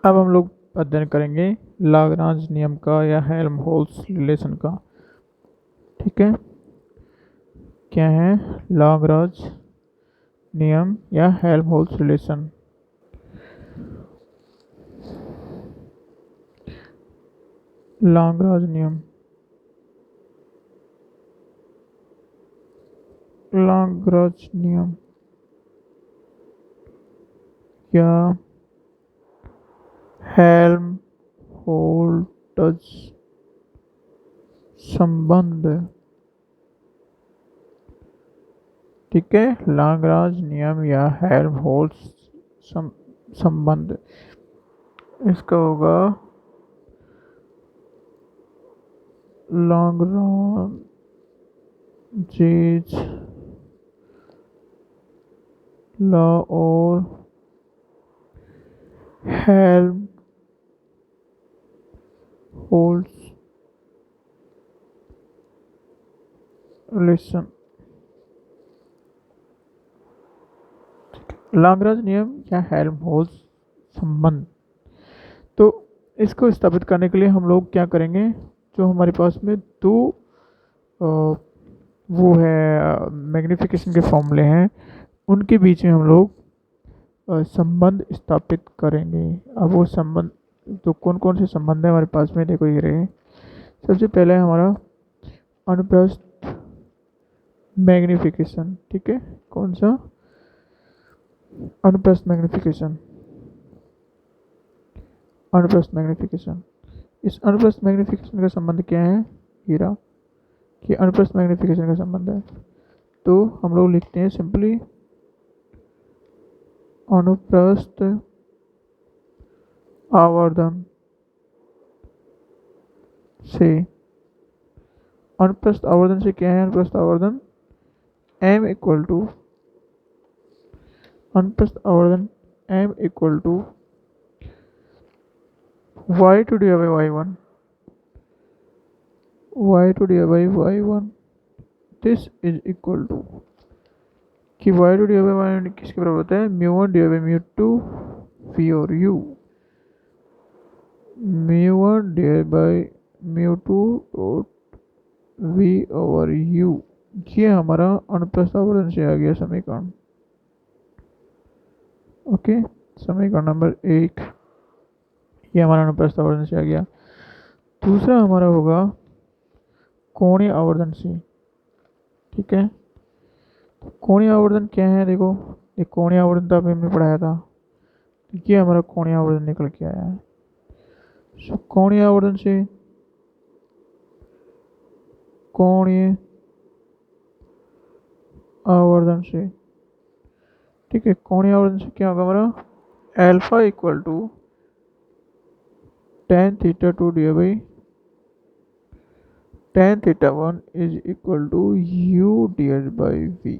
अब हम लोग अध्ययन करेंगे लाग्रांज नियम का या हेल्महोल्ट्ज रिलेशन का। ठीक है, क्या है लाग्रांज नियम या हेल्महोल्ट्ज रिलेशन? लाग्रांज नियम, लाग्रांज नियम या हेल्महोल्ट्ज संबंध। ठीक है, लाग्रांज नियम या हेल्महोल्ट्ज संबंध, इसका होगा लाग्रांजेज लॉ और हेल्महोल्ट्ज रिलेशन। लाग्रांज नियम या हेल्महोल्ट्ज संबंध, तो इसको स्थापित करने के लिए हम लोग क्या करेंगे, जो हमारे पास में दो वो है मैग्निफिकेशन के फॉर्मूले हैं, उनके बीच में हम लोग संबंध स्थापित करेंगे। अब वो संबंध तो कौन कौन से संबंध है हमारे पास में, देखो ये रहे। सबसे पहले हमारा अनुप्रस्थ मैग्निफिकेशन। ठीक है, कौन सा? अनुप्रस्थ मैग्निफिकेशन। अनुप्रस्थ मैग्निफिकेशन, इस अनुप्रस्थ मैग्निफिकेशन का संबंध क्या है, ये रहा कि अनुप्रस्थ मैग्निफिकेशन का संबंध है। तो हम लोग लिखते हैं सिंपली अनुप्रस्थ आवर्धन से, अनुप्रस्थ आवर्धन से क्या है, अनुप्रस्थ आवर्धन m इक्वल टू, अनुप्रस्थ आवर्धन m equal to y2 divide by y1, y2 divide by y1, this is equal to कि y2 डिवाइड बाई y1 किसके बराबर होता है, μ1 डिवाइड बाई μ2 v और u, μ1 divide by μ2 dot v over u। ये हमारा अनुप्रस्थ आवर्धन से आ गया समीकरण। ओके, समीकरण नंबर 1 ये हमारा अनुप्रस्थ आवर्धन से आ गया। दूसरा हमारा होगा कोणीय आवर्धन से। ठीक है, तो कोणीय आवर्धन क्या है, देखो ये कोणीय आवर्धन तो अभी हमने पढ़ाया था, ये हमारा कोणीय आवर्धन निकल के आया है। सो कोणीय आवर्धन से, कोणीय आवर्धन से, ठीक है, कोणीय आवर्धन से क्या होगा हमारा, alpha equal to tan theta 2 divide by tan theta 1 is equal to u divide by v।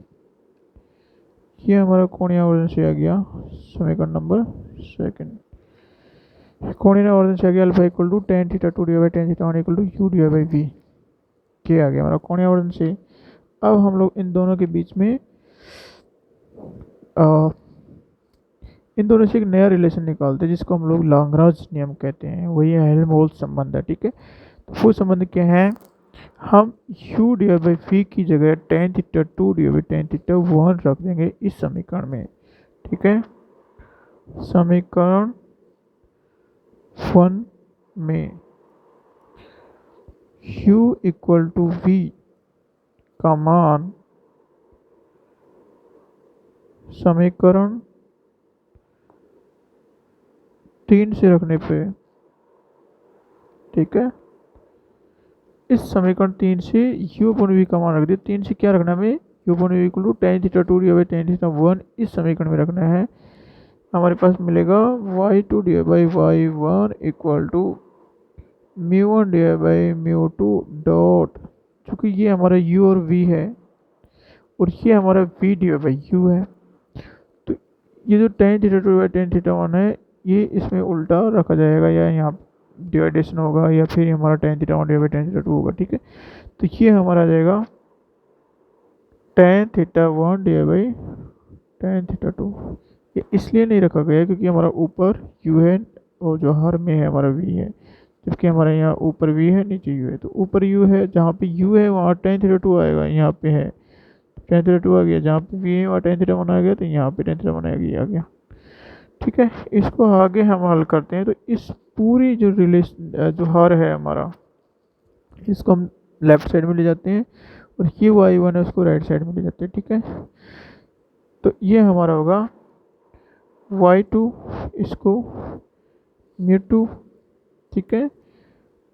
ये हमारा कोणीय आवर्धन से आ गया समीकरण नंबर 2। कोणीय आवर्धन से आ गया alpha equal to tan theta 2 divide by tan theta 1 equal to u divide by v। ये आ गया हमारा कोणीय आवर्धन से। अब हम लोग इन दोनों के बीच में इन दोनों से एक नया रिलेशन निकालते हैं जिसको हम लोग लाग्रांज नियम कहते हैं, वही हेल्महोल्ट्ज संबंध है। ठीक है, तो वो संबंध क्या है, हम u डिवाइड बाई v की जगह tan theta 2 divide by tan theta 1 रख देंगे इस समीकरण में। ठीक है, समीकरण 1 में u इक्वल टू v का मान समीकरण 3 से रखने पे, ठीक है, इस समीकरण 3 से u अपन v का मान रख दिया। 3 से क्या रखना है, u अपन v equal to tan theta 2 divide by tan theta 1 इस समीकरण में रखना है। हमारे पास मिलेगा y2 divide by y1 equal to μ1 divide by μ2 dot, चूँकि ये हमारा u और v है और ये हमारा v डिवाइड बाई u है, तो ये जो tan theta 2 by tan theta 1 है ये इसमें उल्टा रखा जाएगा या यहाँ डिवाइडेशन होगा या फिर हमारा tan theta 1 divide by tan theta 2 होगा। ठीक है, तो ये हमारा आ जाएगा tan theta 1 divide by tan theta 2। ये इसलिए नहीं रखा गया क्योंकि हमारा ऊपर u है और जो हर में है हमारा वी है, जबकि हमारे यहाँ ऊपर वी है नीचे यू है। तो ऊपर यू है, जहाँ पे यू है वहाँ टेन थीटा टू आएगा, यहाँ पे है टेन थीटा टू आ गया, जहाँ पे वी है वहाँ टेन थीटा वन आ गया, तो यहाँ पे टेन थीटा वन आ गया। ठीक है, इसको आगे हम हल करते हैं। तो इस पूरी जो रिलेशन जो हर है हमारा, इसको हम लेफ्ट साइड में ले जाते हैं और ये वाई वन है उसको राइट साइड में ले जाते हैं। ठीक है, तो ये हमारा होगा वाई टू, इसको म्यू टू, ठीक है,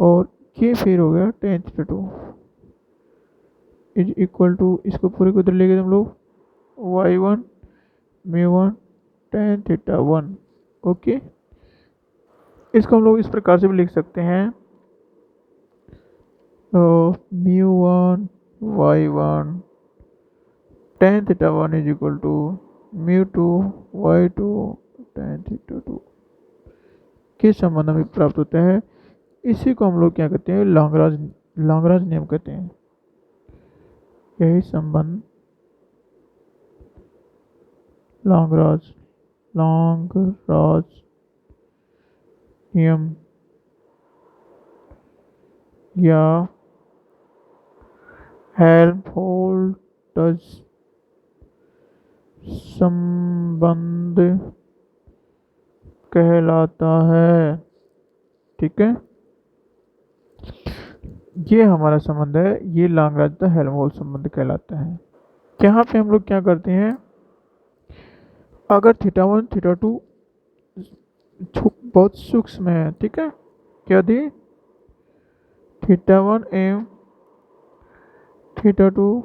और ये फिर हो गया tan theta two is equal to, इसको पूरे को उधर ले गए हम लोग, y one mu one tan theta one. Okay, इसको हम लोग इस प्रकार से भी लिख सकते हैं, तो mu one y one tan theta one is equal to mu two y two tan theta two के संबंध हमें प्राप्त होता है। इसी को हम लोग क्या कहते हैं, लैग्रांज नियम कहते हैं। यही संबंध लैग्रांज नियम या हेल्महोल्ट्ज़ संबंध कहलाता है। ठीक है, ये हमारा संबंध है, ये लैग्रांज का हेल्महोल्ट्ज़ संबंध कहलाता है। यहाँ पे हम लोग क्या करते हैं, अगर थीटा वन थीटा टू बहुत सूक्ष्म है, ठीक है, यदि थीटा वन एवं थीटा टू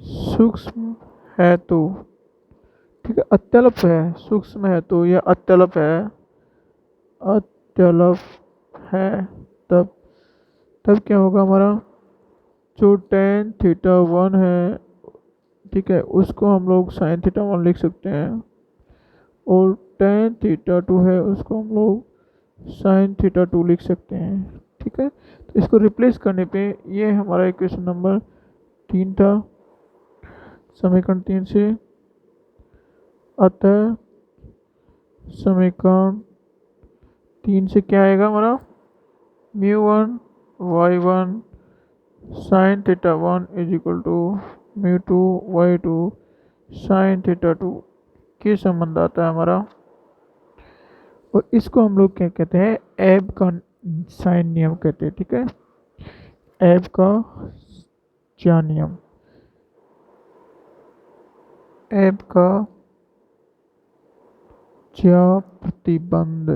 सूक्ष्म है तो, ठीक है, अत्यल्प है, सूक्ष्म है तो या अत्यल्प है, तब क्या होगा हमारा, जो टेन थीटा वन है, ठीक है, उसको हम लोग साइन थीटा वन लिख सकते हैं, और टेन थीटा टू है उसको हम लोग साइन थीटा टू लिख सकते हैं। ठीक है, तो इसको रिप्लेस करने पे ये हमारा इक्वेशन नंबर 3 था, समीकरण 3 से। अतः समीकरण 3 से क्या आएगा हमारा, mu one y one sine theta one is equal to mu two y two sine theta two के संबंध आता है हमारा। और इसको हम लोग क्या कहते हैं, एब का साइन नियम कहते हैं। ठीक है, एब का क्या नियम, एब का क्या प्रतिबंध।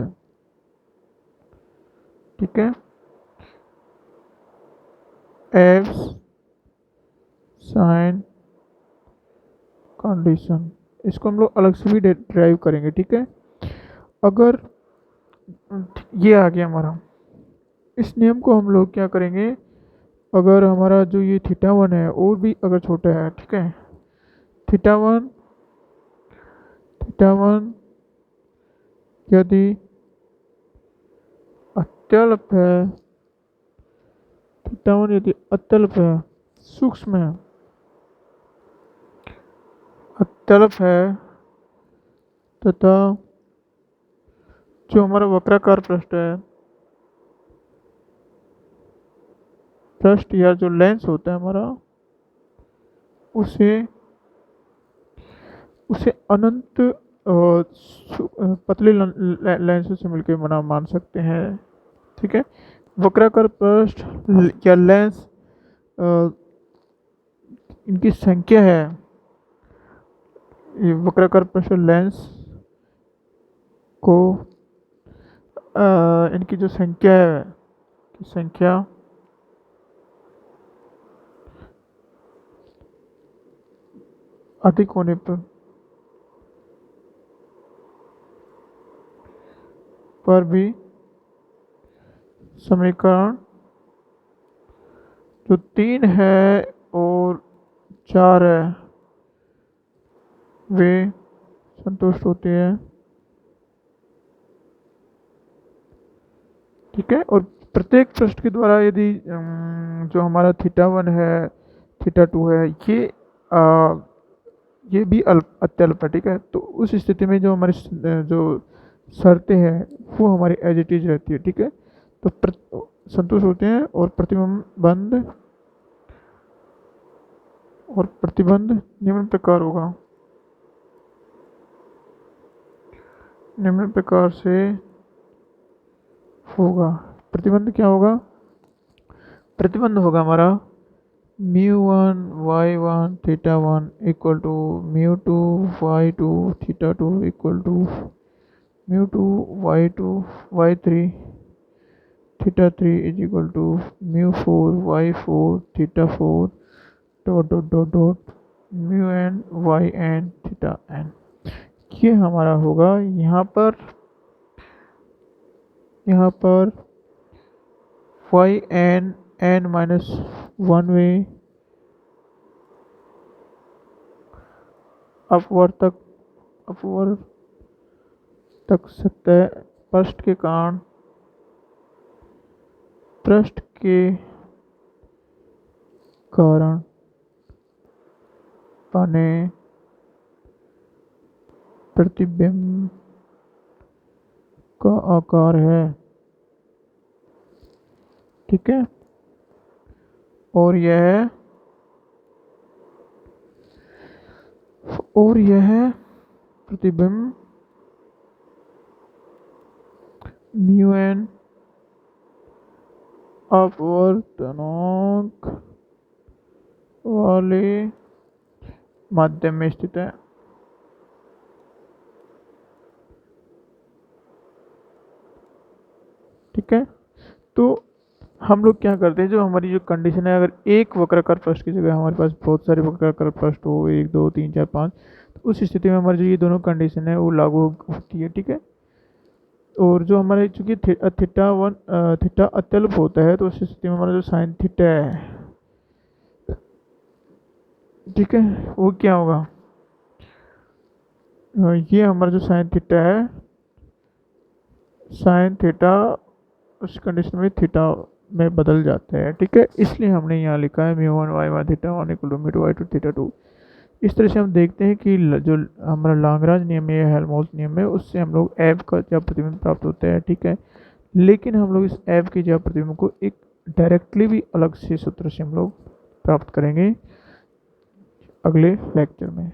ठीक है, एब्स साइन कंडीशन, इसको हम लोग अलग से भी ड्राइव करेंगे। ठीक है, अगर ये आ गया हमारा, इस नियम को हम लोग क्या करेंगे, अगर हमारा जो ये थीटा वन है और भी अगर छोटा है, ठीक है, थीटा वन यदि अत्यल्प है, थीटा वन यदि अत्यल्प है, सूक्ष्म है, अत्यल्प है, तथा जो हमारा वक्राकार पृष्ठ या जो लेंस होता है हमारा, उसे अनंत पतले लेंस से मिलकर मान सकते हैं। ठीक है, वक्राकार पृष्ठ या लेंस इनकी संख्या है, ये वक्राकार पृष्ठ लेंस को इनकी जो संख्या है, संख्या अधिक होने पर भी समीकरण जो 3 है और 4 है वे संतुष्ट होते हैं। ठीक है, और प्रत्येक पृष्ठ के द्वारा यदि जो हमारा थीटा वन है थीटा टू है, ये भी अत्यल्प है। ठीक है, तो उस स्थिति में जो हमारी जो शर्तें हैं वो हमारी एज इट इज रहती है, ठीक है। तो संतुष्ट होते हैं और प्रतिबंध निम्न प्रकार होगा, निम्न प्रकार से होगा। प्रतिबंध क्या होगा? प्रतिबंध होगा हमारा μ1 y1 θ1 equal to μ2 y2 θ2 equal to μ2 y2 y3 θ3 is equal to μ4 y4 θ4 dot dot dot dot μn yn θn। ये हमारा होगा यहाँ पर yn माइनस 1 अपवर्तक सतह पृष्ठ के कारण बने प्रतिबिंब का आकार है, ठीक है। और यह प्रतिबिंब म्यूएन अपवर्तनांक वाले माध्यम में स्थित है, ठीक है। तो हम लोग क्या करते हैं, जो हमारी जो कंडीशन है, अगर एक वक्राकार पृष्ठ की जगह हमारे पास बहुत सारे वक्राकार पृष्ठ हो, 1 2 3 4 5, तो उस स्थिति में हमारी जो ये दोनों कंडीशन है वो लागू होती है, ठीक है। और जो हमारे चूंकि थीटा अत्यल्प होता है, तो उस स्थिति में हमारा जो साइन थीटा है, ठीक है, वो क्या होगा? ये हमारा जो साइन थीटा है, साइन थीटा उस कंडीशन में थीटा में बदल जाते हैं, ठीक है। इसलिए हमने यहाँ लिखा है μ1 y1 θ1 इक्वल टू μ2 y2 θ2। इस तरह से हम देखते हैं कि जो हमारा लाग्रांज नियम है या हेल्महोल्ट्ज़ नियम है, उससे हम लोग एफ का जब प्रतिबिंब प्राप्त होता है, ठीक है। लेकिन हम लोग इस एफ के जब प्रतिबिंब को एक डायरेक्टली भी अलग से सूत्र से हम लोग प्राप्त करेंगे अगले लेक्चर में।